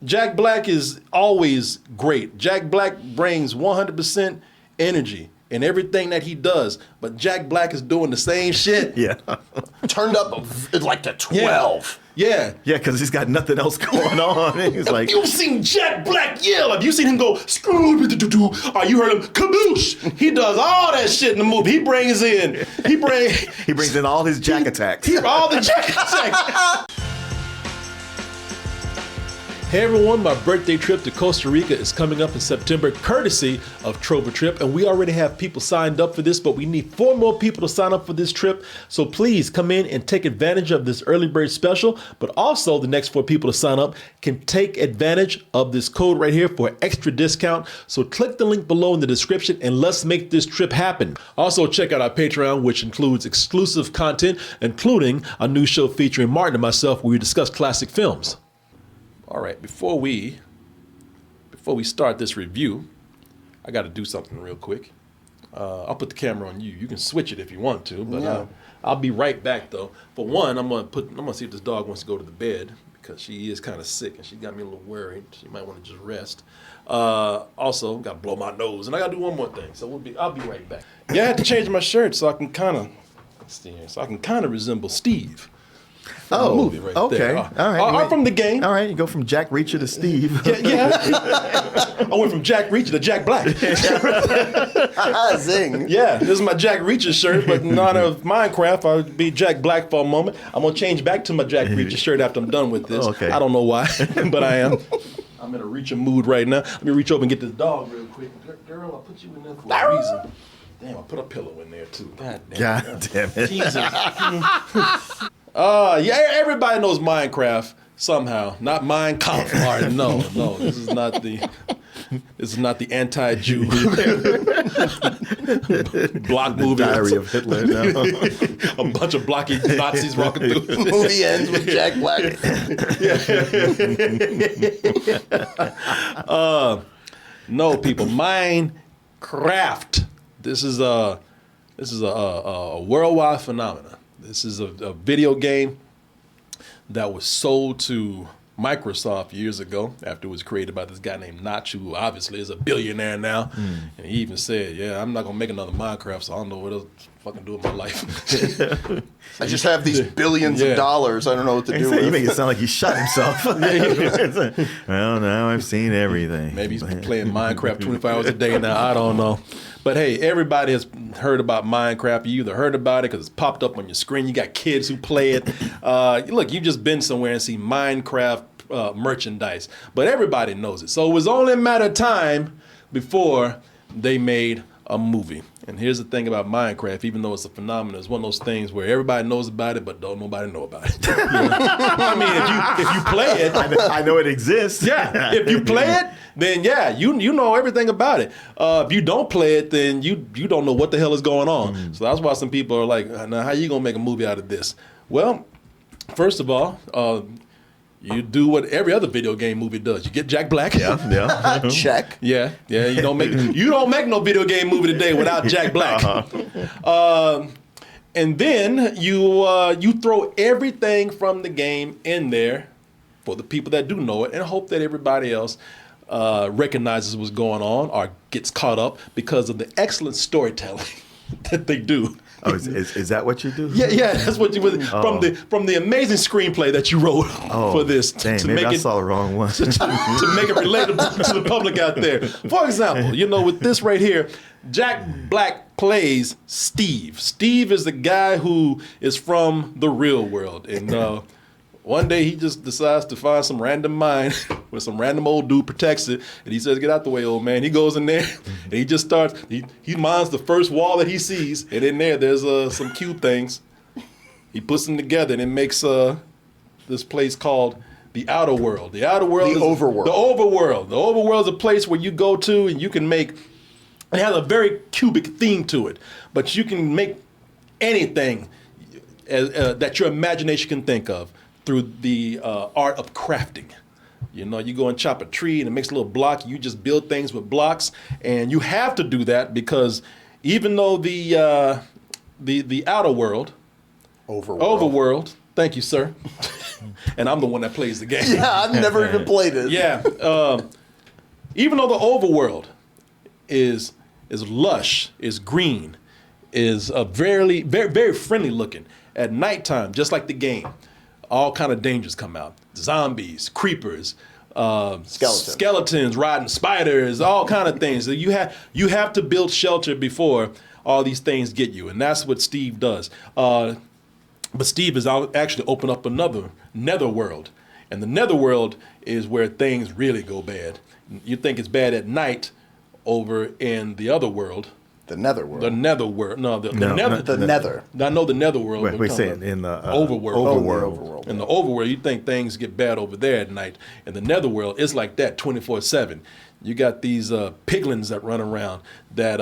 Jack Black is always great. Jack Black brings 100% energy in everything that he does, but Jack Black is doing the same shit. Yeah. Turned up like to 12. Yeah. Yeah, because he's got nothing else going on. He's like, You've seen Jack Black yell. Have you seen him go, screw-doo-doo-doo? Or you heard him, kaboosh? He does all that shit in the movie. He brings in all his Jack attacks. all the Jack attacks. Hey everyone, my birthday trip to Costa Rica is coming up in September, courtesy of Trover Trip, and we already have people signed up for this, but we need 4 more people to sign up for this trip. So please come in and take advantage of this early bird special, but also the next 4 people to sign up can take advantage of this code right here for extra discount. So click the link below in the description and let's make this trip happen. Also check out our Patreon, which includes exclusive content, including a new show featuring Martin and myself where we discuss classic films. All right, before we start this review, I got to do something real quick. I'll put the camera on you. You can switch it if you want to, but I'll be right back though. For one, I'm gonna see if this dog wants to go to the bed because she is kind of sick and she got me a little worried. She might want to just rest. Also, got to blow my nose, and I got to do one more thing. So I'll be right back. Yeah, I had to change my shirt so I can kind of resemble Steve. Oh, movie right okay. There. All right. I'm from the game. All right, you go from Jack Reacher to Steve. Yeah. I went from Jack Reacher to Jack Black. Zing. Yeah, this is my Jack Reacher shirt, but in honor of Minecraft, I'll be Jack Black for a moment. I'm going to change back to my Jack Reacher shirt after I'm done with this. Okay. I don't know why, but I am. I'm in a Reacher mood right now. Let me reach over and get this dog real quick. Girl, I'll put you in there for a reason. Damn, I put a pillow in there too. God damn it. Jesus. Yeah, everybody knows Minecraft somehow. Not Minecraft, Martin. No, this is not the anti-Jew block movie. Diary of Hitler. No. A bunch of blocky Nazis walking through. The movie ends with Jack Black. No, people. Minecraft. This is a worldwide phenomenon. This is a video game that was sold to Microsoft years ago after it was created by this guy named Notch, who obviously is a billionaire now. And he even said, yeah, I'm not going to make another Minecraft, so I don't know what else to fucking do with my life. I just have these billions of dollars. I don't know what to do with. You make it sound like he shot himself. Well, now I've seen everything. Maybe he's been playing Minecraft 24 hours a day now. I don't know. But hey, everybody has heard about Minecraft. You either heard about it because it's popped up on your screen. You got kids who play it. Look, you've just been somewhere and seen Minecraft merchandise. But everybody knows it. So it was only a matter of time before they made a movie. And here's the thing about Minecraft, even though it's a phenomenon, it's one of those things where everybody knows about it, but don't nobody know about it. You know? I mean, if you play it, I know it exists. Yeah, if you play it, then yeah, you know everything about it. If you don't play it, then you don't know what the hell is going on. So that's why some people are like, now how you gonna make a movie out of this? Well, first of all, you do what every other video game movie does. You get Jack Black. Yeah. Check. Yeah. You don't make no video game movie today without Jack Black. And then you throw everything from the game in there for the people that do know it, and hope that everybody else recognizes what's going on or gets caught up because of the excellent storytelling that they do. Oh, is that what you do? Yeah, that's what you would from the amazing screenplay that you wrote for this. Maybe I saw the wrong one. to make it relatable to the public out there. For example, with this right here, Jack Black plays Steve. Steve is the guy who is from the real world, and one day he just decides to find some random mine where some random old dude protects it, and he says, "Get out the way, old man." He goes in there and he just starts. He mines the first wall that he sees, and in there's some cube things. He puts them together, and it makes this place called the Outer World. The Outer World, the Overworld. The Overworld. The Overworld is a place where you go to, and you can make. It has a very cubic theme to it, but you can make anything that your imagination can think of through the art of crafting. You go and chop a tree and it makes a little block. You just build things with blocks, and you have to do that because even though the outer world, overworld, thank you, sir. and I'm the one that plays the game. Yeah, I've never even played it. Yeah. Even though the overworld is lush, is green, is very, very friendly looking. At nighttime, just like the game, all kind of dangers come out. Zombies, creepers, skeletons riding spiders, all kind of things. You have to build shelter before all these things get you, and that's what Steve does. But Steve has actually opened up another netherworld, and the netherworld is where things really go bad. You think it's bad at night over in the other world. The netherworld. The netherworld. No, the nether. I know the netherworld. We say it in the overworld. overworld. In the overworld, you think things get bad over there at night. In the netherworld, it's like that 24/7. You got these piglins that run around that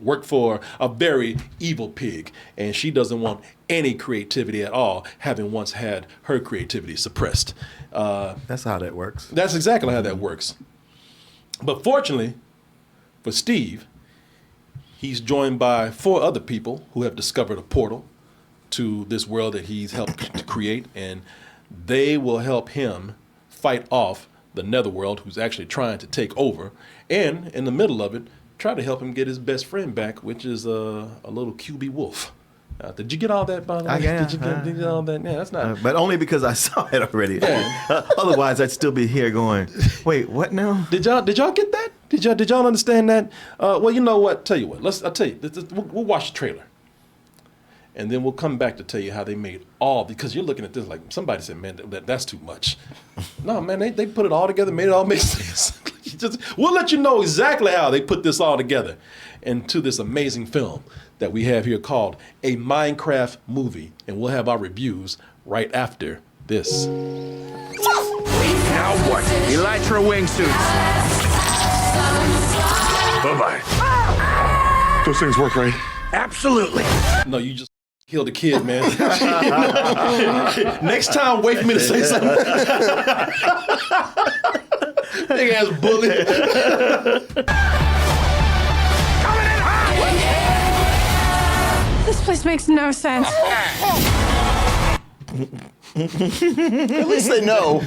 work for a very evil pig, and she doesn't want any creativity at all, having once had her creativity suppressed. That's how that works. That's exactly how that works. But fortunately for Steve, he's joined by 4 other people who have discovered a portal to this world that he's helped to create, and they will help him fight off the netherworld, who's actually trying to take over, and in the middle of it, try to help him get his best friend back, which is a little QB wolf. Did you get all that, by the way? Yeah. Did you get all that? Yeah, that's not. But only because I saw it already. Yeah. Otherwise, I'd still be here going, wait, what now? Did y'all get that? Did y'all understand that? Well, you know what? Tell you what. I'll tell you. We'll watch the trailer, and then we'll come back to tell you how they made all. Because you're looking at this like somebody said, man, that's too much. No, man, they put it all together, made it all make sense. We'll let you know exactly how they put this all together into this amazing film that we have here called A Minecraft Movie, and we'll have our reviews right after this. Now what? Elytra wingsuits. Bye-bye. Those things work, right? Absolutely. No, you just killed a kid, man. Next time, wait for me to say something. Big ass bully. This place makes no sense. At least they know.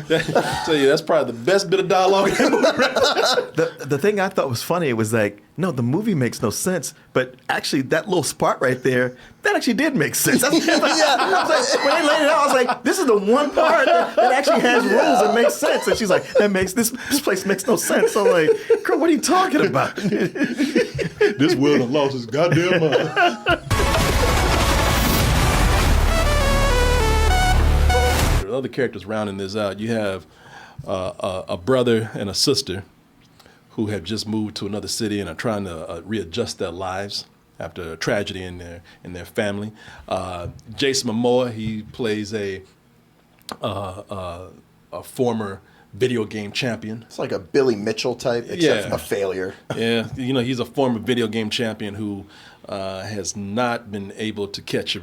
Tell you, that's probably the best bit of dialogue in the movie. The thing I thought was funny, it was like, no, the movie makes no sense, but actually that little spot right there, that actually did make sense. That's, when they laid it out, I was like, this is the one part that actually has rules and makes sense. And she's like, this place makes no sense. I'm like, girl, what are you talking about? This world has lost its goddamn mind. Other characters rounding this out. You have a brother and a sister who have just moved to another city and are trying to readjust their lives after a tragedy in their family. Jason Momoa, he plays a former video game champion. It's like a Billy Mitchell type, except a failure. Yeah, he's a former video game champion who has not been able to capture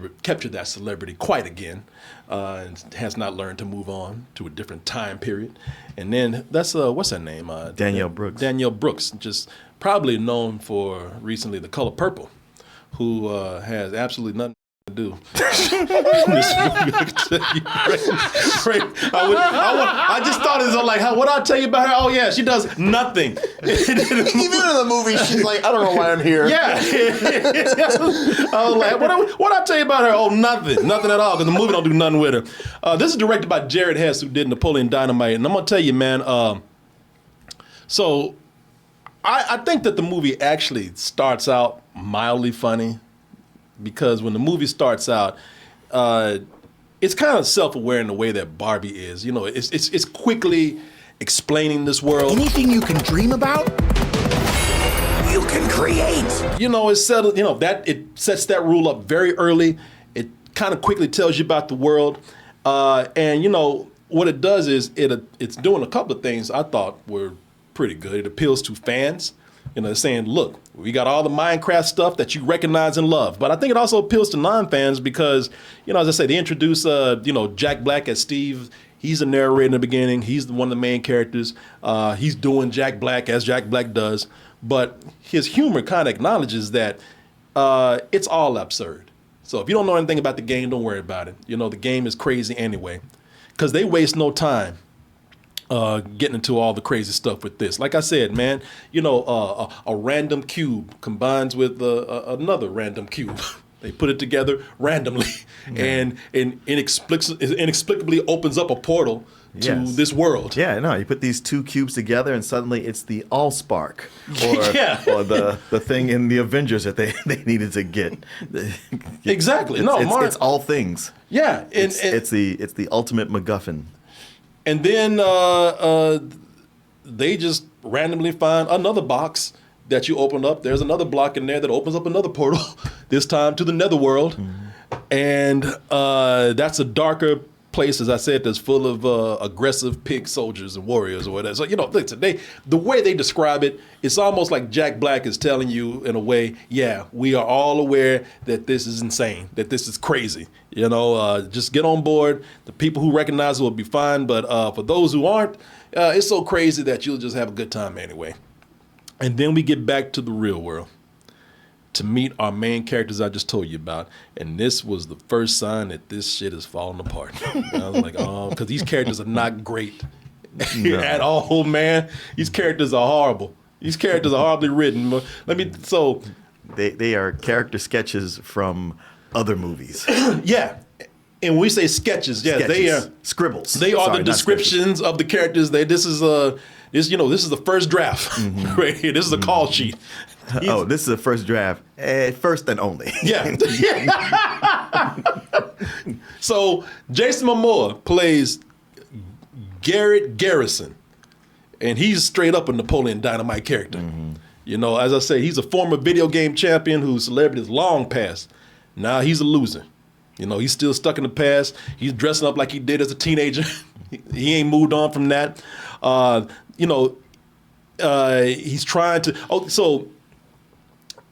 that celebrity quite again, and has not learned to move on to a different time period. And then that's what's her name? Danielle Brooks. Danielle Brooks, just probably known for recently The Color Purple, who has absolutely nothing to do. I just thought it was like, what I tell you about her? Oh yeah, she does nothing. Even in the movie, she's like, I don't know why I'm here. Yeah. I was like, what I tell you about her? Oh, nothing at all, because the movie don't do nothing with her. This is directed by Jared Hess, who did Napoleon Dynamite, and I'm gonna tell you, man. So I think that the movie actually starts out mildly funny. Because when the movie starts out, it's kind of self-aware in the way that Barbie is. It's quickly explaining this world. Anything you can dream about, you can create. It's settled. That it sets that rule up very early. It kind of quickly tells you about the world, and what it does is it's doing a couple of things I thought were pretty good. It appeals to fans. Saying, look, we got all the Minecraft stuff that you recognize and love. But I think it also appeals to non-fans because, as I say, they introduce, Jack Black as Steve. He's a narrator in the beginning. He's one of the main characters. He's doing Jack Black as Jack Black does. But his humor kind of acknowledges that it's all absurd. So if you don't know anything about the game, don't worry about it. The game is crazy anyway. because they waste no time getting into all the crazy stuff with this. Like I said, man, a random cube combines with another random cube. They put it together randomly, and inexplicably opens up a portal to this world. Yeah, no, you put these two cubes together, and suddenly it's the Allspark, or the thing in the Avengers that they needed to get. Exactly. It's all things. Yeah, it's the ultimate MacGuffin. And then they just randomly find another box that you open up. There's another block in there that opens up another portal, this time to the netherworld. And that's a darker place, as I said, that's full of aggressive pig soldiers and warriors or whatever. So, listen, the way they describe it, it's almost like Jack Black is telling you in a way, yeah, we are all aware that this is insane, that this is crazy. Just get on board. The people who recognize it will be fine. But for those who aren't, it's so crazy that you'll just have a good time anyway. And then we get back to the real world to meet our main characters I just told you about. And this was the first sign that this shit is falling apart. And I was like, because these characters are not great at all, man. These characters are horrible. These characters are horribly written. They are character sketches from other movies. Yeah. And when we say sketches, they are scribbles. They are the descriptions of the characters. This is the first draft right here. This is a call sheet. This is the first draft, first and only. Yeah. So Jason Momoa plays Garrett Garrison, and he's straight up a Napoleon Dynamite character. As I say, he's a former video game champion whose celebrity is long past. Now he's a loser. He's still stuck in the past. He's dressing up like he did as a teenager. He ain't moved on from that. He's trying to.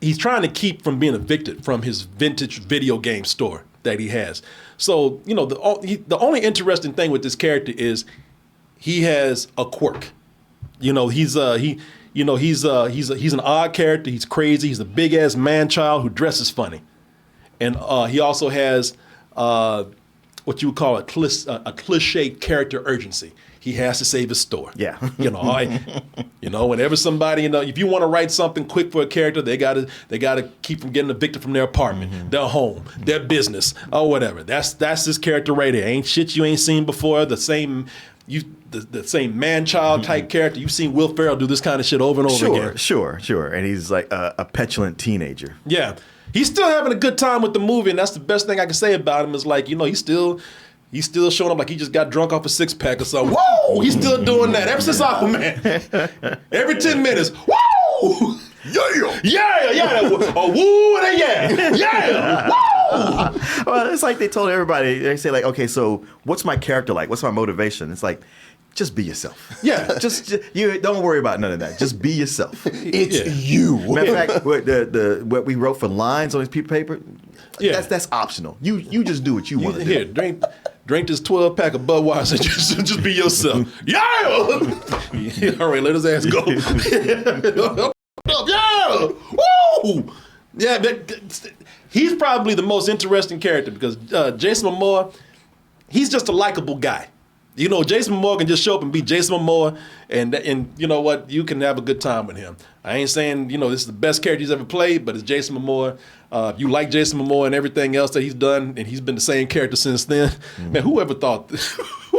He's trying to keep from being evicted from his vintage video game store that he has. So the only interesting thing with this character is he has a quirk. He's an odd character. He's crazy. He's a big ass man child who dresses funny. And he also has what you would call a cliche character urgency. He has to save his store. Yeah. Whenever somebody, if you want to write something quick for a character, they gotta keep from getting evicted from their apartment, their home, their business, or whatever. That's this character right here. Ain't shit you ain't seen before. The same man-child type character. You've seen Will Ferrell do this kind of shit over and over again. Sure. And he's like a petulant teenager. Yeah. He's still having a good time with the movie, and that's the best thing I can say about him is like, he's still showing up like he just got drunk off a six-pack or something. Whoa! He's still doing that ever since Aquaman. Every 10 minutes, whoa! Yeah! Oh, woo and a yeah! Woo! Well, it's like they told everybody, they say like, okay, so what's my character like? What's my motivation? It's like, just be yourself. Yeah. Just you don't worry about none of that. Just be yourself. It's you. Matter of fact, what we wrote for lines on this piece of paper, that's optional. You just do what you want to do. Here, drink this 12-pack of Budweiser. Just be yourself. Yeah. All right, let his ass go. Yeah. Woo. Yeah. He's probably the most interesting character because Jason Momoa, he's just a likable guy. Jason Momoa can just show up and be Jason Momoa, and you know what? You can have a good time with him. I ain't saying, this is the best character he's ever played, but it's Jason Momoa. If you like Jason Momoa and everything else that he's done, and he's been the same character since then, man, whoever would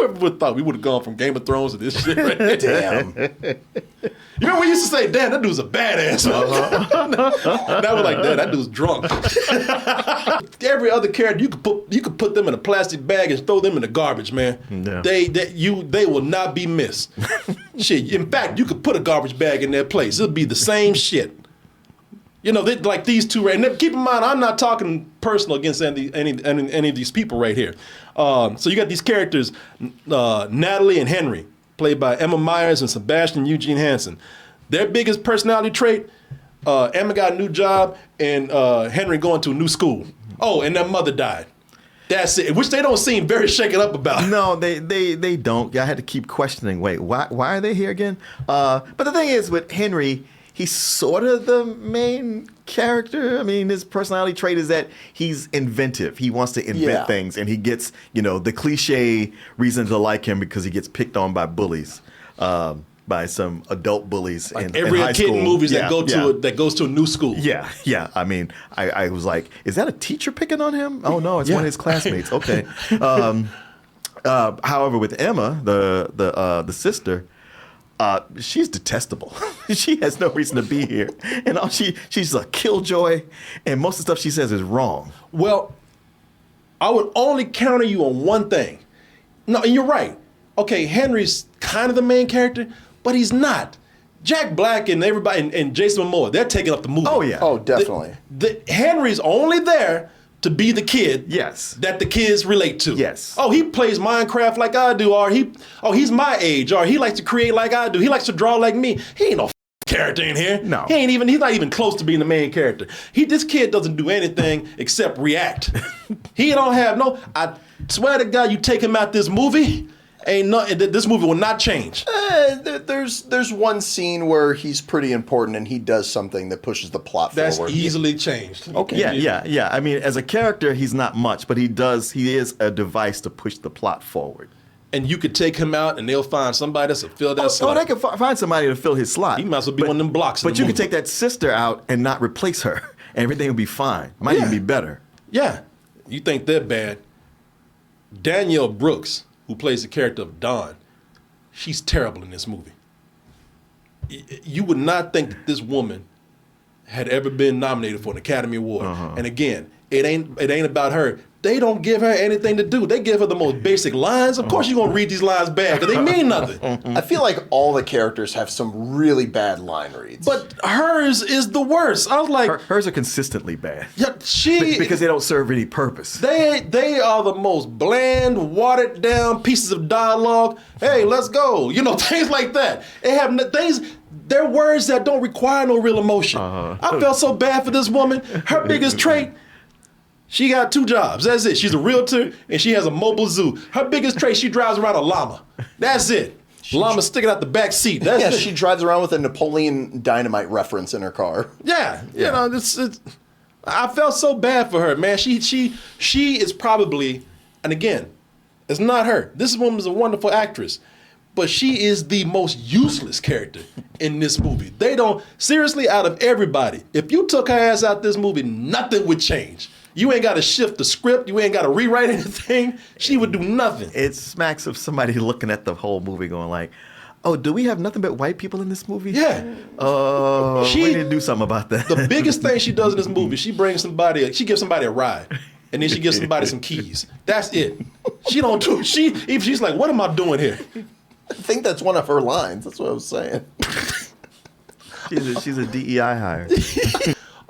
have thought we would have gone from Game of Thrones to this shit right here? Damn. You remember we used to say, damn, that dude's a badass. Now we're like, damn, that dude's drunk. Every other character, you could put them in a plastic bag and throw them in the garbage, man. Yeah. They will not be missed. Shit, in fact, you could put a garbage bag in their place. It'll be the same shit. Like these two right now. Keep in mind, I'm not talking personal against any of these people right here. So you got these characters, Natalie and Henry, played by Emma Myers and Sebastian Eugene Hansen. Their biggest personality trait, Emma got a new job and Henry going to a new school. Oh, and their mother died. That's it, which they don't seem very shaken up about. No, they don't. I had to keep questioning, wait, why are they here again? But the thing is with Henry, he's sort of the main character. I mean, his personality trait is that he's inventive. He wants to invent things, and he gets, the cliche reason to like him because he gets picked on by bullies, by some adult bullies Like in every high kid school. in movies that goes to a new school. Yeah. I mean, I was like, is that a teacher picking on him? Oh no, it's one of his classmates. Okay. However, with Emma, the sister, she's detestable. She has no reason to be here, and she's a killjoy, and most of the stuff she says is wrong. Well, I would only counter you on one thing. No, and you're right. Okay, Henry's kind of the main character, but he's not. Jack Black and everybody and Jason Momoa, they're taking up the movie. Oh yeah. Oh, definitely. Henry's only there to be the kid. Yes. That the kids relate to. Yes. Oh, he plays Minecraft like I do, or he's my age, or he likes to create like I do. He likes to draw like me. He ain't no character in here. No. He's not even close to being the main character. This kid doesn't do anything except react. He don't have I swear to God, you take him out this movie, ain't nothing. This movie will not change. There's one scene where he's pretty important and he does something that pushes the plot That's forward. easily changed. Okay. Yeah. I mean, as a character, he's not much, but he is a device to push the plot forward. And you could take him out and they'll find somebody that's to fill that Oh, slot. they can find somebody to fill his slot. He might as well be one of them blocks. But you can take that sister out and not replace her, and everything will be fine. Might even be better. Yeah. You think they're bad. Danielle Brooks, who plays the character of Dawn, she's terrible in this movie. You would not think that this woman had ever been nominated for an Academy Award. And again, it ain't about her. They don't give her anything to do. They give her the most basic lines. Of course you're going to read these lines bad because they mean nothing. I feel like all the characters have some really bad line reads. But hers is the worst. I was like... Hers are consistently bad. Yeah, because they don't serve any purpose. They are the most bland, watered down pieces of dialogue. Hey, let's go. Things like that. They have they're words that don't require no real emotion. I felt so bad for this woman. Her biggest trait, she got 2 jobs. That's it. She's a realtor and she has a mobile zoo. Her biggest trait, she drives around a llama. That's it. Llama sticking out the back seat. That's it. She drives around with a Napoleon Dynamite reference in her car. Yeah. I felt so bad for her, man. She is probably, and again, it's not her. This woman is a wonderful actress, but she is the most useless character in this movie. Seriously, out of everybody, if you took her ass out this movie, nothing would change. You ain't got to shift the script. You ain't got to rewrite anything. She would do nothing. It smacks of somebody looking at the whole movie going like, oh, do we have nothing but white people in this movie? Yeah. We need to do something about that. The biggest thing she does in this movie, she gives somebody a ride. And then she gives somebody some keys. That's it. She's like, what am I doing here? I think that's one of her lines. That's what I was saying. She's a DEI hire.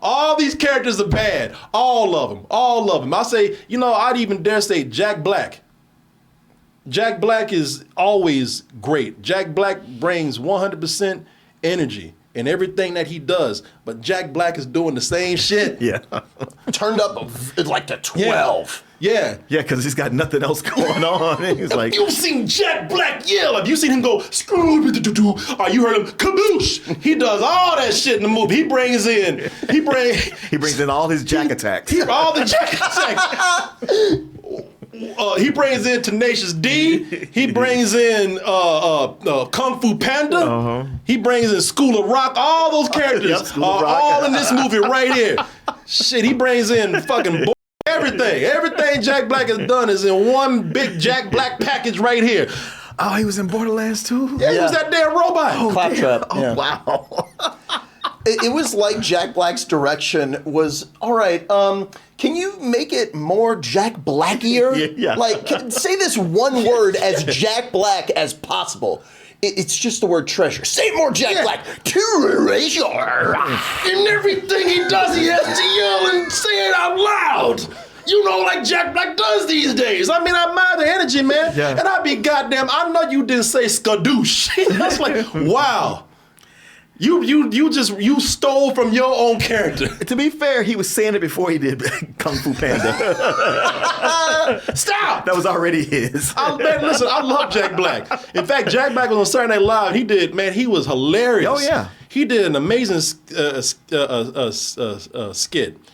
All these characters are bad. All of them. I say, I'd even dare say Jack Black. Jack Black is always great. Jack Black brings 100% energy in everything that he does, but Jack Black is doing the same shit. Yeah. Turned up like to 12. Yeah. Yeah, because he's got nothing else going on. He's like, you've seen Jack Black yell. Have you seen him go, screw, or you heard him, kaboosh. He does all that shit in the movie. He brings in all his Jack attacks. All the Jack attacks. He brings in Tenacious D. He brings in Kung Fu Panda. He brings in School of Rock. All those characters are all in this movie right here. Shit, he brings in fucking everything. Everything Jack Black has done is in one big Jack Black package right here. Oh, he was in Borderlands too? Yeah, he was that damn robot. Claptrap. Oh, wow. It was like Jack Black's direction was, all right, can you make it more Jack Blackier? Yeah. Like, say this one word as Jack Black as possible. It's just the word treasure. Say it more Jack Black. Treasure. And everything he does, he has to yell and say it out loud. Like Jack Black does these days. I mean, I admire the energy, man. Yeah. And I'd be goddamn, I know you didn't say skadoosh. That's like, wow. You stole from your own character. To be fair, he was saying it before he did Kung Fu Panda. Stop! That was already his. Listen, I love Jack Black. In fact, Jack Black was on Saturday Night Live. He was hilarious. Oh, yeah. He did an amazing skit.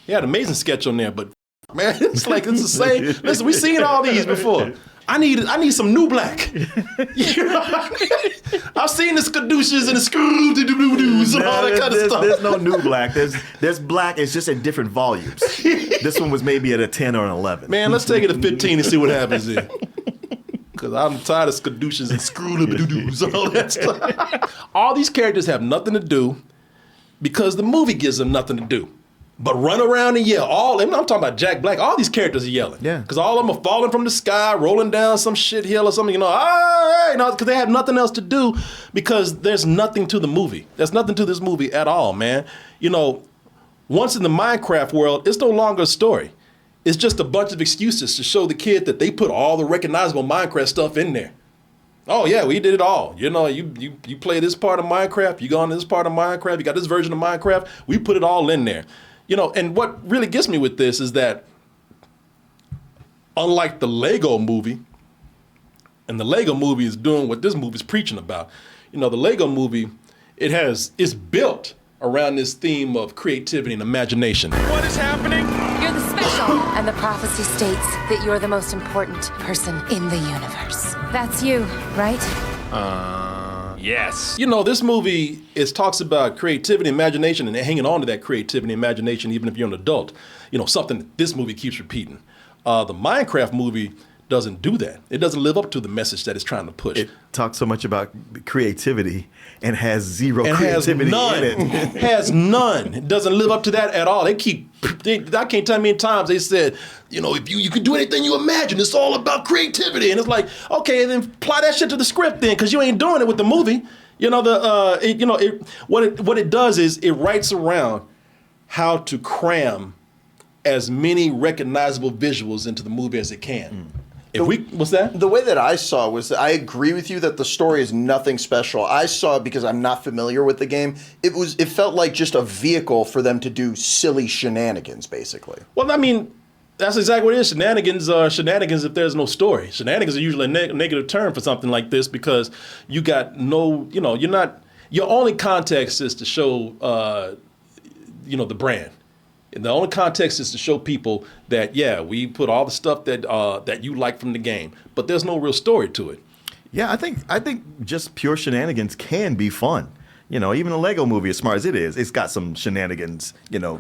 He had an amazing sketch on there, but man, it's like it's the same. Listen, we've seen all these before. I need some new black. You know what I mean? I've seen the skadooshas and the screw-doo-doo-doos and all that kind of stuff. There's no new black. There's black. It's just at different volumes. This one was maybe at a 10 or an 11. Man, let's take it to 15 and see what happens here. Because I'm tired of skadooshas and screw-doo-doo-doos and all that stuff. All these characters have nothing to do because the movie gives them nothing to do. But run around and yell. I'm talking about Jack Black. All these characters are yelling. Yeah. Because all of them are falling from the sky, rolling down some shit hill or something, because they have nothing else to do because there's nothing to the movie. There's nothing to this movie at all, man. You know, once in the Minecraft world, it's no longer a story. It's just a bunch of excuses to show the kid that they put all the recognizable Minecraft stuff in there. Oh yeah, we did it all. You know, you play this part of Minecraft, you go on this part of Minecraft, you got this version of Minecraft, we put it all in there. You know, and what really gets me with this is that unlike the Lego movie, and the Lego movie is doing what this movie is preaching about. You know, the Lego movie, it's built around this theme of creativity and imagination. What is happening? You're the special, and the prophecy states that you're the most important person in the universe. That's you, right? Yes. You know, this movie talks about creativity, imagination, and hanging on to that creativity and imagination even if you're an adult. You know, something that this movie keeps repeating. The Minecraft movie doesn't do that. It doesn't live up to the message that it's trying to push. It talks so much about creativity and has zero creativity in it. Has none. It doesn't live up to that at all. I can't tell you how many times they said, you know, if you can do anything you imagine, it's all about creativity. And it's like, okay, then apply that shit to the script then, because you ain't doing it with the movie. You know, what it does is it writes around how to cram as many recognizable visuals into the movie as it can. What's that? The way that I saw was that I agree with you that the story is nothing special. I saw it because I'm not familiar with the game. It felt like just a vehicle for them to do silly shenanigans, basically. Well, I mean, that's exactly what it is. Shenanigans are shenanigans if there's no story. Shenanigans are usually a negative term for something like this because you got no, you know, your only context is to show, the brand. And the only context is to show people that, yeah, we put all the stuff that you like from the game, but there's no real story to it. Yeah, I think just pure shenanigans can be fun. You know, even a Lego movie, as smart as it is, it's got some shenanigans,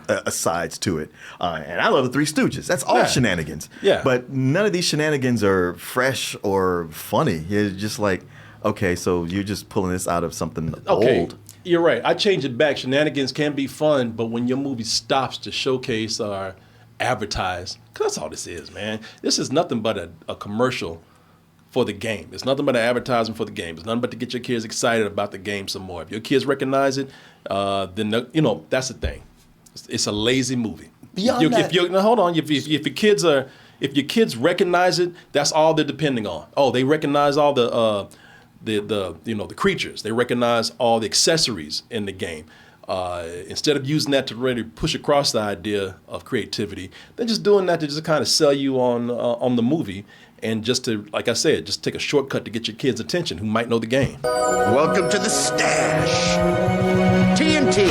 asides to it. And I love the Three Stooges. That's all shenanigans. Yeah. But none of these shenanigans are fresh or funny. You're just like, okay, so you're just pulling this out of something old. You're right. I change it back. Shenanigans can be fun, but when your movie stops to showcase or advertise, because that's all this is, man. This is nothing but a commercial for the game. It's nothing but an advertisement for the game. It's nothing but to get your kids excited about the game some more. If your kids recognize it, then that's the thing. It's a lazy movie. Beyond that, hold on. If your kids recognize it, that's all they're depending on. Oh, they recognize all the creatures. They recognize all the accessories in the game. Instead of using that to really push across the idea of creativity, they're just doing that to just kind of sell you on the movie and just to, like I said, just take a shortcut to get your kids' attention who might know the game. Welcome to the stash. TNT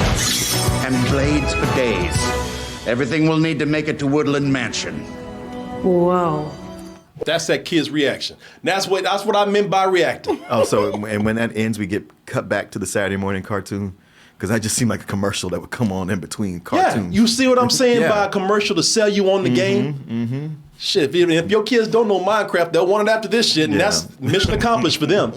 and blades for days. Everything we'll need to make it to Woodland Mansion. Whoa. That's that kid's reaction. That's what I meant by reacting. Oh, so and when that ends, we get cut back to the Saturday morning cartoon? Because that just seemed like a commercial that would come on in between cartoons. Yeah, you see what I'm saying by a commercial to sell you on the game? Mm-hmm. Shit, if your kids don't know Minecraft, they'll want it after this shit, and that's mission accomplished for them.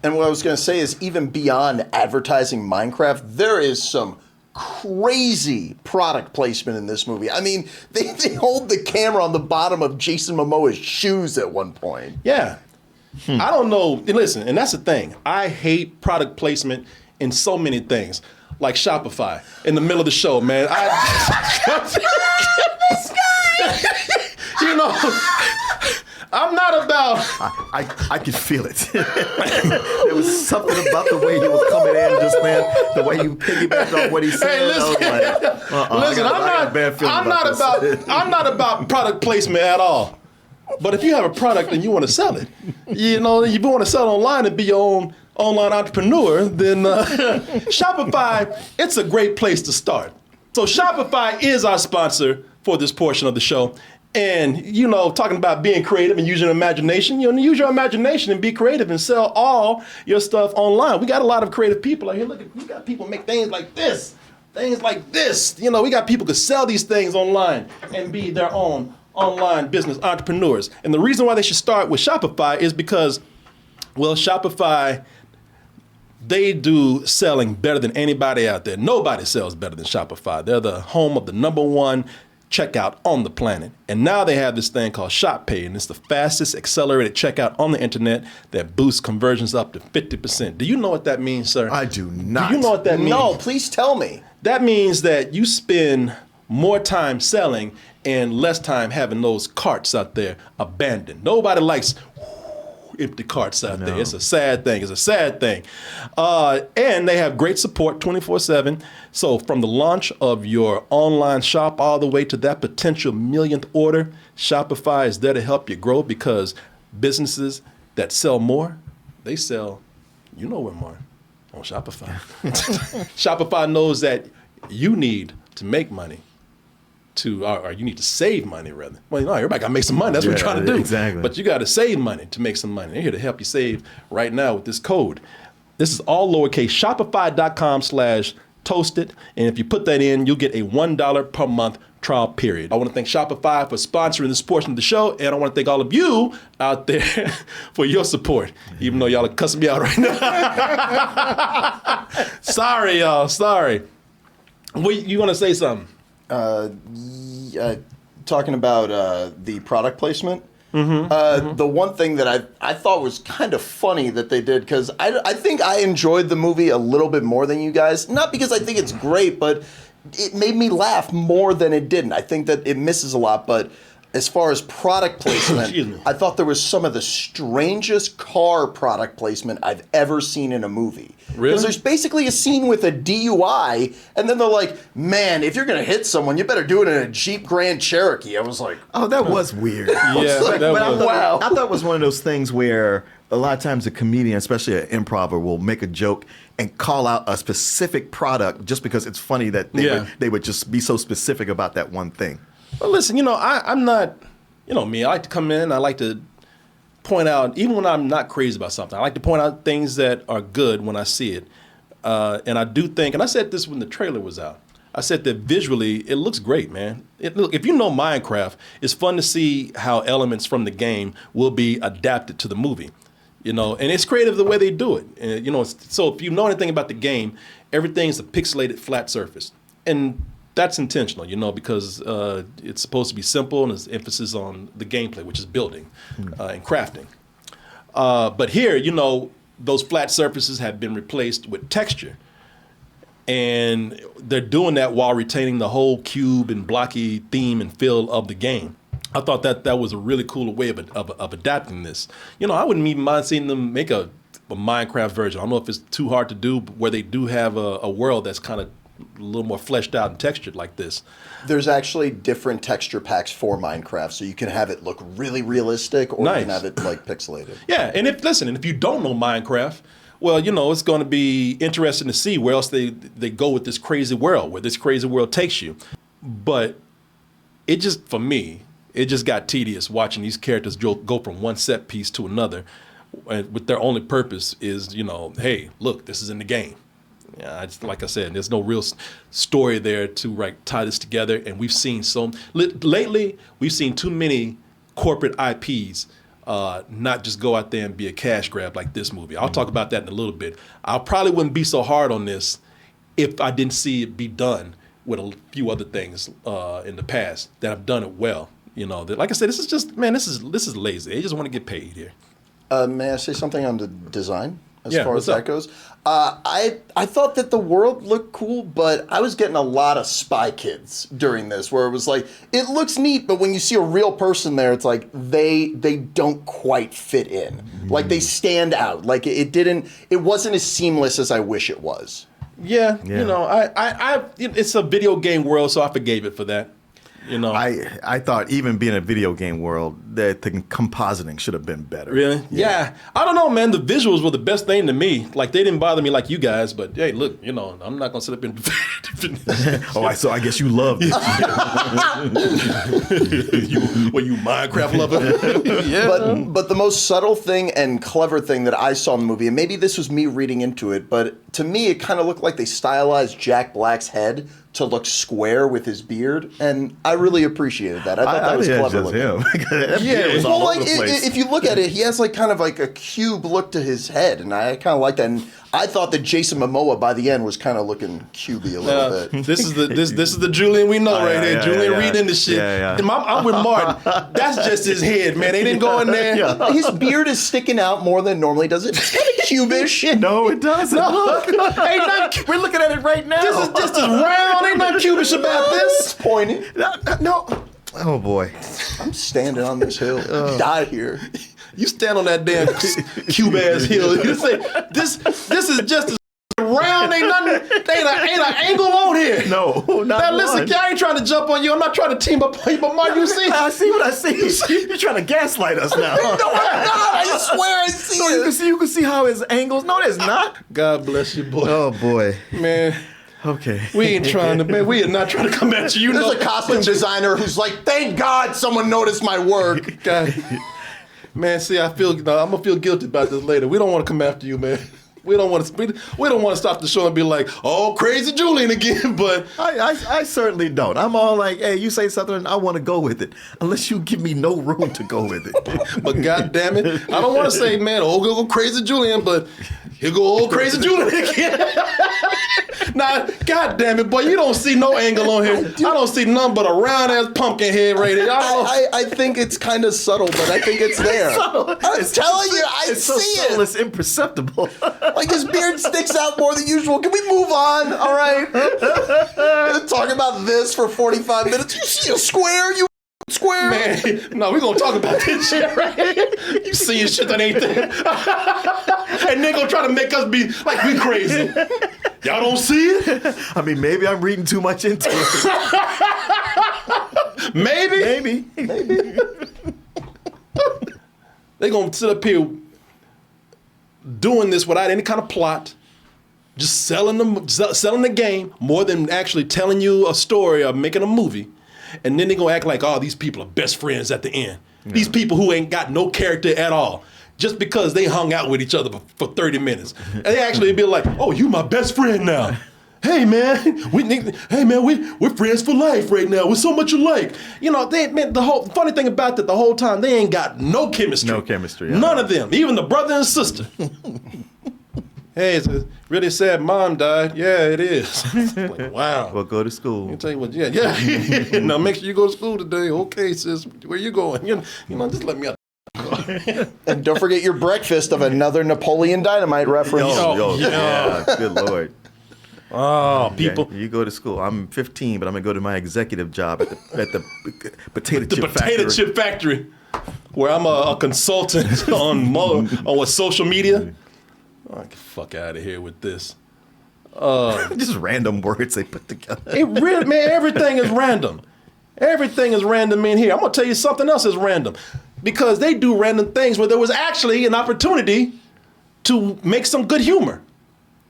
And what I was going to say is even beyond advertising Minecraft, there is some crazy product placement in this movie. I mean, they hold the camera on the bottom of Jason Momoa's shoes at one point. Yeah. I don't know. Listen, and that's the thing. I hate product placement in so many things. Like Shopify in the middle of the show, man. This guy! I'm not about... I could feel it. There was something about the way you were coming in just then, the way you piggybacked on what he said. Hey, listen, I'm not about product placement at all. But if you have a product and you want to sell it, you want to sell it online and be your own online entrepreneur, then Shopify, it's a great place to start. So Shopify is our sponsor for this portion of the show. And, you know, talking about being creative and using your imagination, you know, use your imagination and be creative and sell all your stuff online. We got a lot of creative people out here. Look, we got people make things like this. Things like this. You know, we got people who can sell these things online and be their own online business entrepreneurs. And the reason why they should start with Shopify is because, well, Shopify, they do selling better than anybody out there. Nobody sells better than Shopify. They're the home of the #1 checkout on the planet. And now they have this thing called Shop Pay, and it's the fastest accelerated checkout on the internet that boosts conversions up to 50%. Do you know what that means, sir? I do not. Do you know what that means? No, please tell me. That means that you spend more time selling and less time having those carts out there abandoned. Nobody likes empty carts out there. It's a sad thing. It's a sad thing. And they have great support 24/7. So from the launch of your online shop all the way to that potential millionth order, Shopify is there to help you grow, because businesses that sell more, they sell, you know where more, on Shopify. Shopify knows that you need to make money. Or you need to save money, rather. Well, you know, everybody got to make some money. That's what we're trying to do. Exactly. But you got to save money to make some money. They're here to help you save right now with this code. This is all lowercase, shopify.com/toasted. And if you put that in, you'll get a $1 per month trial period. I want to thank Shopify for sponsoring this portion of the show. And I want to thank all of you out there for your support, even though y'all are cussing me out right now. Sorry, y'all. Sorry. You want to say something? Talking about the product placement. The one thing that I thought was kind of funny that they did, because I think I enjoyed the movie a little bit more than you guys. Not because I think it's great, but it made me laugh more than it didn't. I think that it misses a lot, but as far as product placement, I thought there was some of the strangest car product placement I've ever seen in a movie. Really? Because there's basically a scene with a DUI, and then they're like, man, if you're going to hit someone, you better do it in a Jeep Grand Cherokee. I was like, Oh, that was weird. Yeah, like, that But was. wow. I thought it was one of those things where a lot of times a comedian, especially an improver, will make a joke and call out a specific product just because it's funny that they would just be so specific about that one thing. Well, listen, you know, I'm not, you know me, I like to come in, I like to point out, even when I'm not crazy about something, I like to point out things that are good when I see it. And I do think, and I said this when the trailer was out, I said that visually, it looks great, man. Look, if you know Minecraft, it's fun to see how elements from the game will be adapted to the movie. You know, and it's creative the way they do it. And, you know, so if you know anything about the game, everything's a pixelated flat surface. And that's intentional, you know, because it's supposed to be simple and there's emphasis on the gameplay, which is building and crafting. But here, you know, those flat surfaces have been replaced with texture. And they're doing that while retaining the whole cube and blocky theme and feel of the game. I thought that was a really cool way of adapting this. You know, I wouldn't even mind seeing them make a Minecraft version. I don't know if it's too hard to do, but where they do have a world that's kind of a little more fleshed out and textured like this. There's actually different texture packs for Minecraft, so you can have it look really realistic, or you can have it like pixelated. Yeah, and if you don't know Minecraft, well, you know, it's going to be interesting to see where else they go with this crazy world, where this crazy world takes you. But it just, for me, it just got tedious watching these characters go from one set piece to another, with their only purpose is, you know, hey, look, this is in the game. Yeah, it's, like I said, there's no real story there to tie this together. And we've seen lately, we've seen too many corporate IPs not just go out there and be a cash grab like this movie. I'll talk about that in a little bit. I probably wouldn't be so hard on this if I didn't see it be done with a few other things in the past that have done it well. You know, like I said, this is just, man, this is lazy. They just want to get paid here. May I say something on the design as Yeah, far as that goes? I thought that the world looked cool, but I was getting a lot of Spy Kids during this, where it was like, it looks neat, but when you see a real person there, it's like they don't quite fit in. Like they stand out. Like it wasn't as seamless as I wish it was. Yeah. You know, I it's a video game world, so I forgave it for that. You know, I thought even being in a video game world, that the compositing should have been better. Really? Yeah. I don't know, man. The visuals were the best thing to me. Like, they didn't bother me like you guys, but hey, look, you know, I'm not gonna sit up and So I guess you loved it. you Minecraft lover? Yeah. But the most subtle thing and clever thing that I saw in the movie, and maybe this was me reading into it, but to me it kind of looked like they stylized Jack Black's head to look square with his beard, and I really appreciated that. I thought that was clever looking. Well, like if you look at it, he has like kind of like a cube look to his head, and I kind of like that. And I thought that Jason Momoa by the end was kind of looking cubey a little bit. This is the Julian we know right here. Julian reading this shit. I'm with Martin. That's just his head, man. They didn't go in there. His beard is sticking out more than normally does. It's kind of cubish. No, it doesn't. Look. We're looking at it right now. This is just as round. Ain't nothing cubish about this. It's pointing. No. Oh boy. I'm standing on this hill. Die here. You stand on that damn cube ass hill. You say this is just as round. Ain't nothing. Ain't an angle on here. No, not now listen, I ain't trying to jump on you. I'm not trying to team up on you, but Mark, you see? I see what I see. You're trying to gaslight us now. No, I'm not. I swear I see it. You can see how his angles. No, there's not. God bless you, boy. Oh boy, man. Okay. We are not trying to come at you. There's a costume designer who's like, thank God someone noticed my work. God. Man, see, I'm gonna feel guilty about this later. We don't want to come after you, man. We don't want to stop the show and be like, oh, crazy Julian again. But I certainly don't. I'm all like, hey, you say something, and I want to go with it, unless you give me no room to go with it. But God damn it, I don't want to say, man, oh, go crazy Julian, but here go old crazy Julian again. Now, God damn it, boy, you don't see no angle on here. I don't see none but a round ass pumpkin head right here. I think it's kind of subtle, but I think it's there. I'm telling you, I it's so see subtle, it. It's imperceptible. Like his beard sticks out more than usual. Can we move on? All right. Talk about this for 45 minutes. You see a square? You square? Man, no, we're gonna talk about this shit right here. You seeing shit that ain't there. And they're gonna try to make us be like we crazy. Y'all don't see it? I mean, maybe I'm reading too much into it. Maybe. They're gonna sit up here doing this without any kind of plot, just selling the game more than actually telling you a story or making a movie. And then they're gonna act like, oh, these people are best friends at the end. Yeah. These people who ain't got no character at all, just because they hung out with each other for 30 minutes. And they actually be like, oh, you my best friend now. Hey man, we're friends for life right now. We're so much alike. You know, the whole funny thing about that, the whole time they ain't got no chemistry. No chemistry. None of them, even the brother and sister. Hey, it's a really sad mom died. Yeah, it is. Like, wow. Well, go to school. I'll tell you what, yeah. Now make sure you go to school today. Okay, sis, where you going? You know, just let me out. And don't forget your breakfast of another Napoleon Dynamite reference. Yeah, good Lord. Oh, people. Yeah, you go to school. I'm 15, but I'm going to go to my executive job at the potato chip factory. Potato chip factory, where I'm a consultant on social media. Oh, get the fuck out of here with this. Just random words they put together. Man, everything is random. Everything is random in here. I'm going to tell you something else is random. Because they do random things where there was actually an opportunity to make some good humor.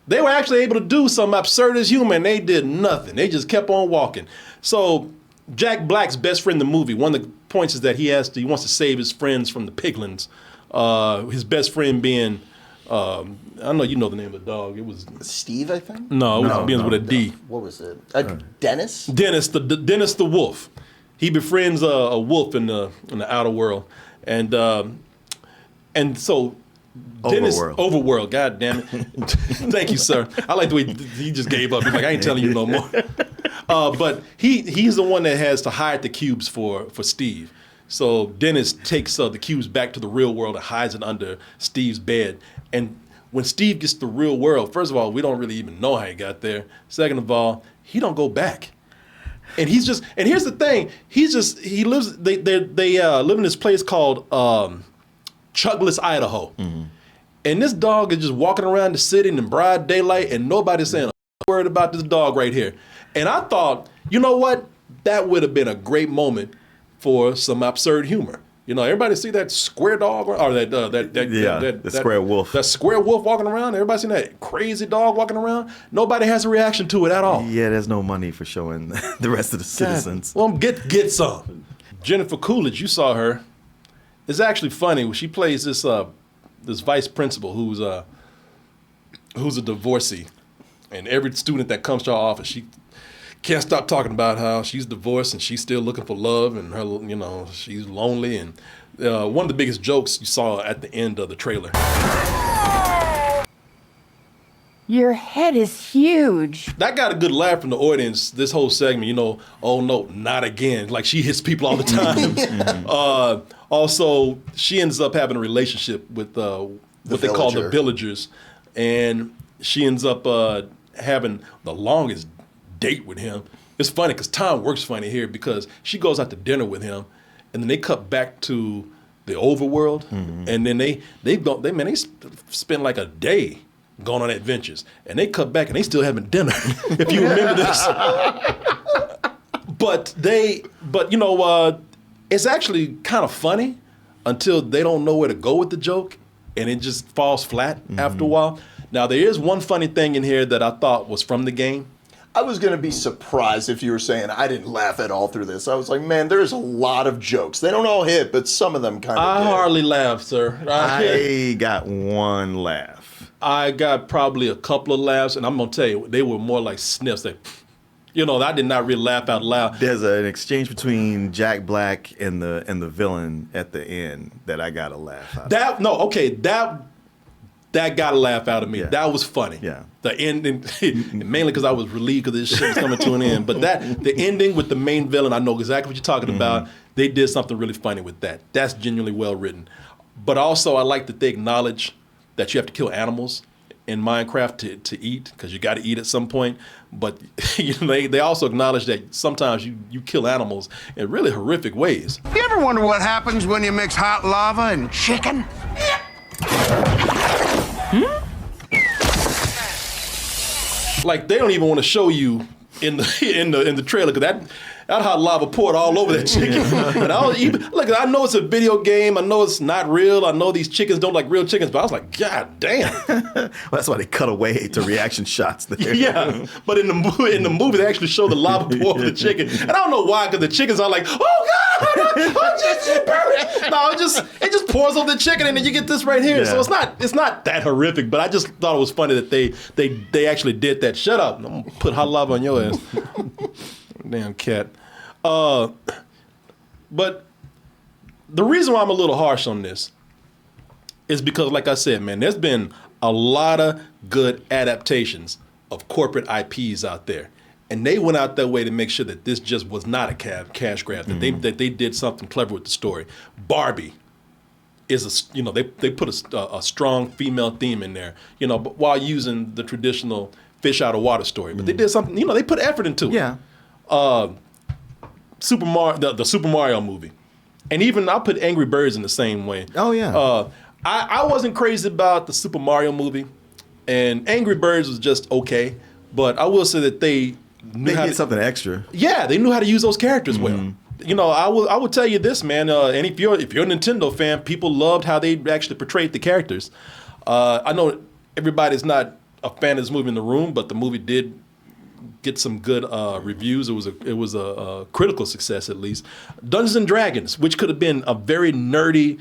They were actually able to do some absurdist humor, and they did nothing. They just kept on walking. So Jack Black's best friend in the movie, one of the points is that he wants to save his friends from the piglins. His best friend being, I know you know the name of the dog. It was Steve, I think? No, it begins with a D. What was it? Dennis? Dennis the wolf. He befriends a wolf in the outer world. And so Dennis, Overworld, God damn it. Thank you, sir. I like the way he just gave up. He's like, I ain't telling you no more. But he's the one that has to hide the cubes for Steve. So Dennis takes the cubes back to the real world and hides it under Steve's bed. And when Steve gets to the real world, first of all, we don't really even know how he got there. Second of all, he don't go back. And here's the thing, they live in this place called Chugless, Idaho. Mm-hmm. And this dog is just walking around the city in broad daylight and nobody's saying a word about this dog right here. And I thought, you know what? that would have been a great moment for some absurd humor. You know, everybody see that square dog or the square wolf. That square wolf walking around. Everybody seen that crazy dog walking around. Nobody has a reaction to it at all. Yeah, there's no money for showing the rest of the citizens. Well, get some. Jennifer Coolidge, you saw her. It's actually funny. She plays this vice principal who's a divorcee, and every student that comes to her office, she can't stop talking about how she's divorced and she's still looking for love, and her, you know, she's lonely. And one of the biggest jokes you saw at the end of the trailer. Your head is huge. That got a good laugh from the audience. This whole segment, you know, oh no, not again. Like she hits people all the time. Also, she ends up having a relationship with what they call the villagers, and she ends up having the longest date with him. It's funny because time works funny here because she goes out to dinner with him, and then they cut back to the overworld, and then they spend like a day going on adventures, and they cut back and they still having dinner. If you remember this, but you know, it's actually kind of funny until they don't know where to go with the joke, and it just falls flat after a while. Now there is one funny thing in here that I thought was from the game. I was going to be surprised if you were saying I didn't laugh at all through this. I was like, man, there's a lot of jokes. They don't all hit, but some of them kind of I hardly laughed, sir. I got one laugh. I got probably a couple of laughs, and I'm going to tell you, they were more like sniffs. You know, I did not really laugh out loud. There's an exchange between Jack Black and the villain at the end that I got a laugh out. That got a laugh out of me. Yeah. That was funny. Yeah. The ending, mainly because I was relieved because this shit was coming to an end. But the ending with the main villain, I know exactly what you're talking about. They did something really funny with that. That's genuinely well written. But also, I like that they acknowledge that you have to kill animals in Minecraft to eat, because you got to eat at some point. But you know, they also acknowledge that sometimes you kill animals in really horrific ways. You ever wonder what happens when you mix hot lava and chicken? Like they don't even want to show you in the trailer, because that hot lava poured all over that chicken. And I know it's a video game. I know it's not real. I know these chickens don't like real chickens, but I was like, God damn. Well, that's why they cut away to reaction shots there. Yeah, but in the movie they actually show the lava pour over the chicken, and I don't know why, because the chickens are like, oh God, no, it just pours over the chicken, and then you get this right here. Yeah. So it's not that horrific, but I just thought it was funny that they actually did that. Shut up! I'm gonna put hot lava on your ass. Damn cat. But the reason why I'm a little harsh on this is because, like I said, man, there's been a lot of good adaptations of corporate IPs out there. And they went out their way to make sure that this just was not a cash grab, that they did something clever with the story. Barbie is they put a strong female theme in there, but while using the traditional fish out of water story. But they did something, they put effort into it. Yeah. Super Mario, the Super Mario movie, and even I'll put Angry Birds in the same way. Oh yeah. I wasn't crazy about the Super Mario movie, and Angry Birds was just okay. But I will say that they did something extra. Yeah, they knew how to use those characters well. I will tell you this, man. And if you're a Nintendo fan, people loved how they actually portrayed the characters. I know everybody's not a fan of this movie in the room, but the movie did get some good reviews. It was a critical success, at least. Dungeons and Dragons, which could have been a very nerdy,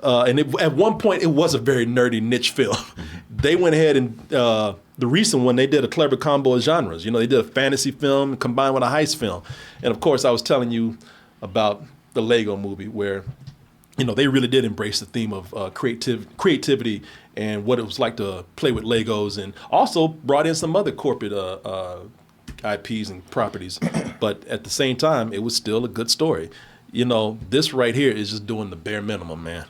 at one point it was a very nerdy niche film. They went ahead and the recent one, they did a clever combo of genres. They did a fantasy film combined with a heist film, and of course I was telling you about the Lego movie, where they really did embrace the theme of creativity and what it was like to play with Legos, and also brought in some other corporate IPs and properties. But at the same time, it was still a good story. This right here is just doing the bare minimum, man.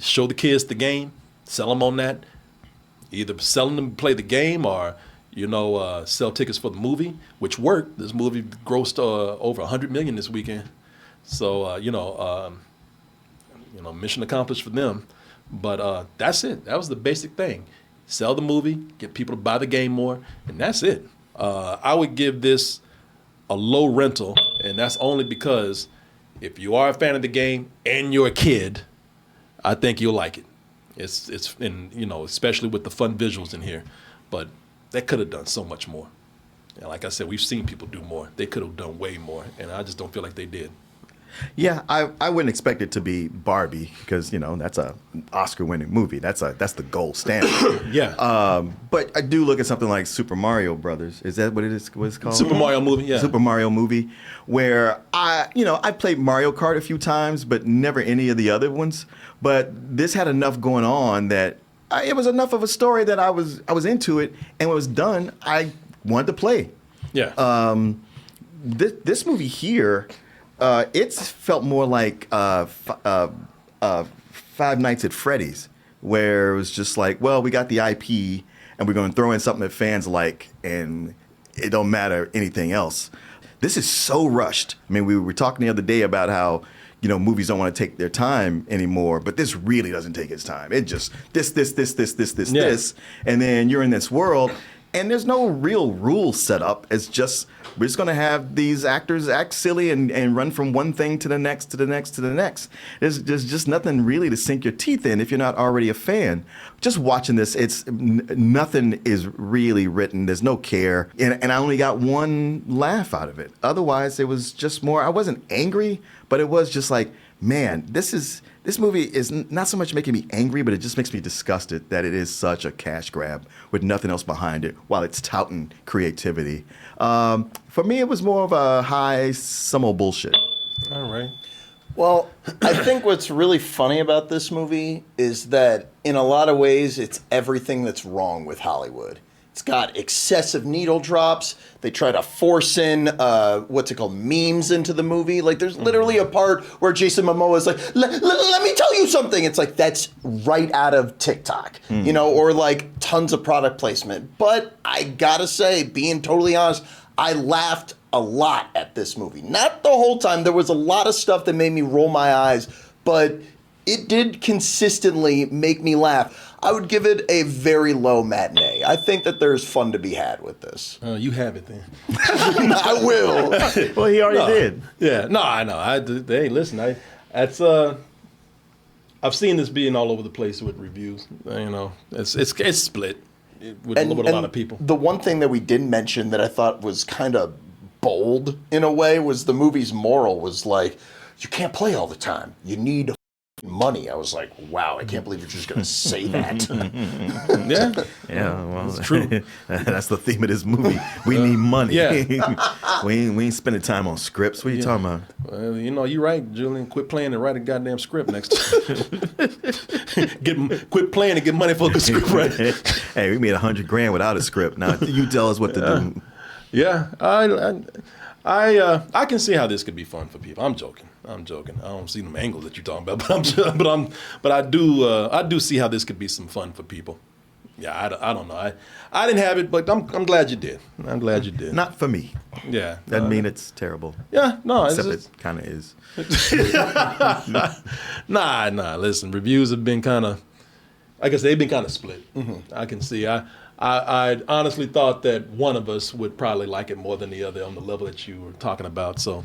Show the kids the game, sell them on that. Either selling them to play the game or, sell tickets for the movie, which worked. This movie grossed over $100 million this weekend. So, mission accomplished for them. But that's it. That was the basic thing. Sell the movie, get people to buy the game more, and that's it. I would give this a low rental, and that's only because if you are a fan of the game and you're a kid, I think you'll like it. It's and especially with the fun visuals in here, but they could have done so much more. And like I said, we've seen people do more. They could have done way more, and I just don't feel like they did. Yeah, I wouldn't expect it to be Barbie because that's a Oscar-winning movie. That's the gold standard. Yeah. But I do look at something like Super Mario Brothers. Is that what it is? What it's called? Super Mario movie. Yeah. Super Mario movie, where I played Mario Kart a few times, but never any of the other ones. But this had enough going on that it was enough of a story that I was into it, and when it was done, I wanted to play. Yeah. This movie here. It felt more like Five Nights at Freddy's, where it was just like, well, we got the IP, and we're going to throw in something that fans like, and it don't matter anything else. This is so rushed. I mean, we were talking the other day about how, movies don't want to take their time anymore, but this really doesn't take its time. It just this, and then you're in this world, and there's no real rules set up. It's just, we're just going to have these actors act silly and run from one thing to the next, to the next, to the next. There's just nothing really to sink your teeth in if you're not already a fan. Just watching this, nothing is really written. There's no care. And I only got one laugh out of it. Otherwise, it was just more, I wasn't angry, but it was just like, man, this movie is not so much making me angry, but it just makes me disgusted that it is such a cash grab with nothing else behind it while it's touting creativity. For me, it was more of a some old bullshit. All right. Well, I think what's really funny about this movie is that in a lot of ways, it's everything that's wrong with Hollywood. It's got excessive needle drops. They try to force in, memes into the movie. Like, there's literally a part where Jason Momoa is like, let me tell you something. It's like, that's right out of TikTok, or like tons of product placement. But I gotta say, being totally honest, I laughed a lot at this movie. Not the whole time. There was a lot of stuff that made me roll my eyes, but it did consistently make me laugh. I would give it a very low matinee. I think that there's fun to be had with this. You have it then. I will. Well, he already did. Yeah. No, I know. Hey, listen. I've seen this being all over the place with reviews. It's split with a lot of people. The one thing that we didn't mention that I thought was kind of bold in a way was the movie's moral was like, you can't play all the time. You need money. I was like, wow, I can't believe you're just going to say that. Yeah, well, it's true. That's the theme of this movie. We need money. Yeah. we ain't spending time on scripts. What are you talking about? Well, you're right, Julian. Quit playing and write a goddamn script next time. Quit playing and get money for the script, right? Hey, we made $100,000 without a script. Now you tell us what to do. Yeah, I can see how this could be fun for people. I'm joking. I don't see them angles that you're talking about, but I do see how this could be some fun for people. Yeah, I don't know. I didn't have it, but I'm glad you did. I'm glad you did. Not for me. Yeah, Doesn't mean it's terrible. Yeah, no, except it kind of is. Nah. Listen, reviews have been kind of, I guess they've been kind of split. Mm-hmm. I can see. I honestly thought that one of us would probably like it more than the other on the level that you were talking about. So,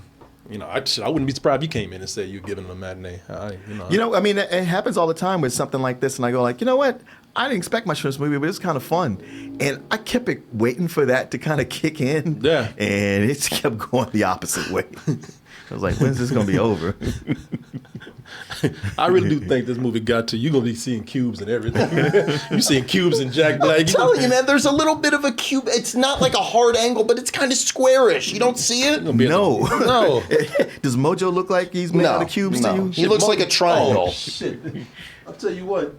I wouldn't be surprised if you came in and said you're giving it a matinee. I mean, it happens all the time with something like this, and I go like, you know what? I didn't expect much from this movie, but it's kind of fun. And I kept waiting for that to kind of kick in. Yeah. And it kept going the opposite way. I was like, when's this going to be over? I really do think this movie got to, you're going to be seeing cubes and everything. You're seeing cubes and Jack Black. I'm telling you, man, there's a little bit of a cube. It's not like a hard angle, but it's kind of squarish. You don't see it? No. No. Does Mojo look like he's made out of cubes to you? He looks like a triangle. Oh, shit. I'll tell you what.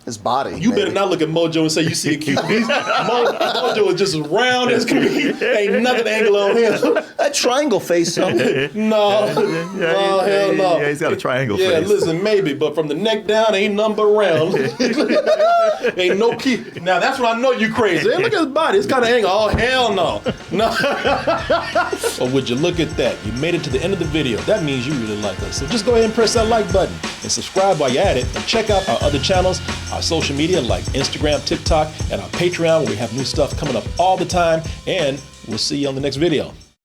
His body. You better not look at Mojo and say you see a cube. Mojo is just as round as can be. Ain't nothing angle on him. That triangle face, though. No. Hell no. Yeah, he's got a triangle face. Yeah, listen, maybe, but from the neck down, ain't none but round. Ain't no key. Now, that's when I know you crazy. Hey, look at his body. It's kind of angle. Oh, hell no. No. Or would you look at that? You made it to the end of the video. That means you really like us. So just go ahead and press that like button and subscribe while you're at it. And check out our other channels, our social media like Instagram, TikTok, and our Patreon, where we have new stuff coming up all the time. And we'll see you on the next video.